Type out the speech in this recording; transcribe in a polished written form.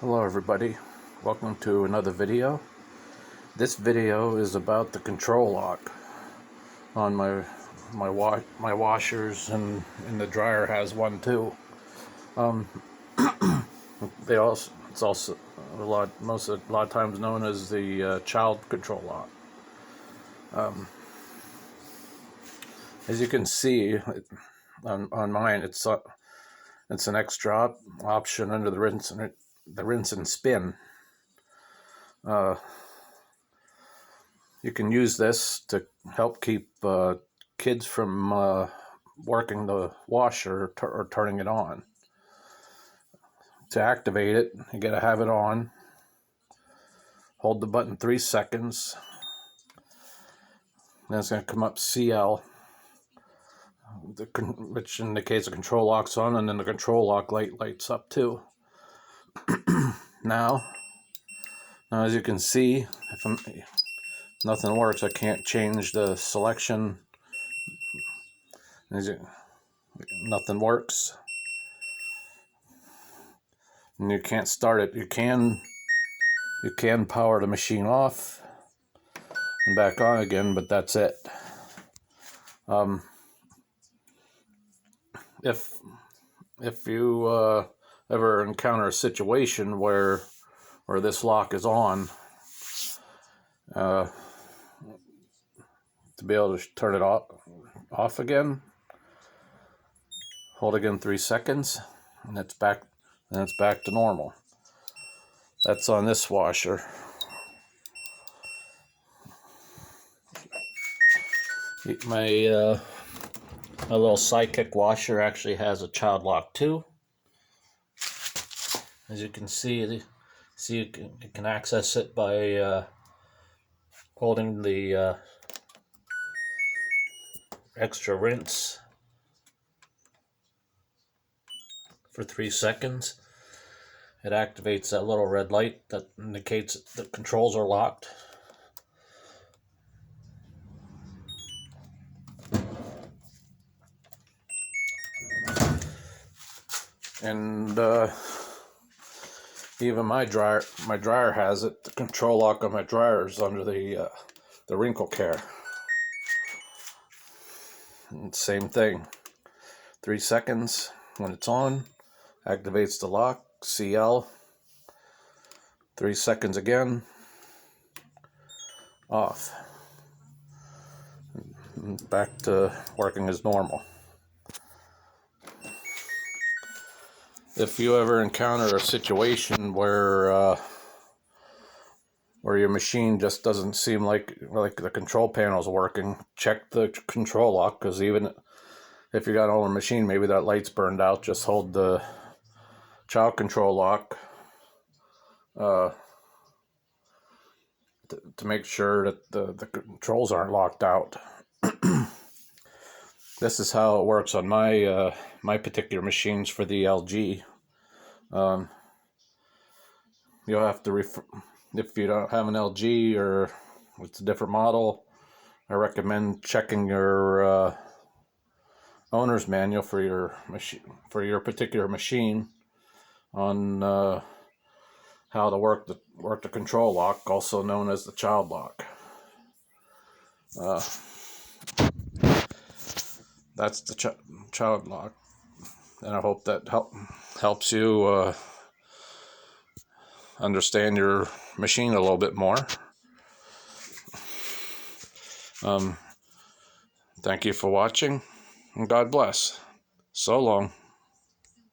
Hello everybody, welcome to another video. This video is about the control lock on my washers, and the dryer has one too. It's also a lot of times known as the child control lock. As you can see on mine, it's an extra option under the rinse and spin. You can use this to help keep kids from working the washer or turning it on. To activate it, you gotta have it on. Hold the button 3 seconds. Then it's gonna come up CL, which indicates the control lock's on, and then the control lock light lights up too. Now, as you can see, if nothing works, I can't change the selection. Nothing works, and you can't start it. You can power the machine off and back on again, but that's it. If you ever encounter a situation where this lock is on, to be able to turn it off again, hold again 3 seconds, and it's back to normal. That's on this washer. My little sidekick washer actually has a child lock too. As you can see, you can access it by holding the extra rinse for 3 seconds. It activates that little red light that indicates the controls are locked. And even my dryer has it. The control lock on my dryer is under the wrinkle care. And same thing. 3 seconds when it's on, activates the lock, CL. 3 seconds again, off. Back to working as normal. If you ever encounter a situation where your machine just doesn't seem like the control panel's working, check the control lock, because even if you got an older machine, maybe that light's burned out. Just hold the child control lock to make sure that the controls aren't locked out. This is how it works on my my particular machines for the LG. You'll have to if you don't have an LG or it's a different model, I recommend checking your owner's manual for your machine, for your particular machine, on how to work the control lock, also known as the child lock. That's the child lock, and I hope that helps you understand your machine a little bit more. Thank you for watching, and God bless. So long.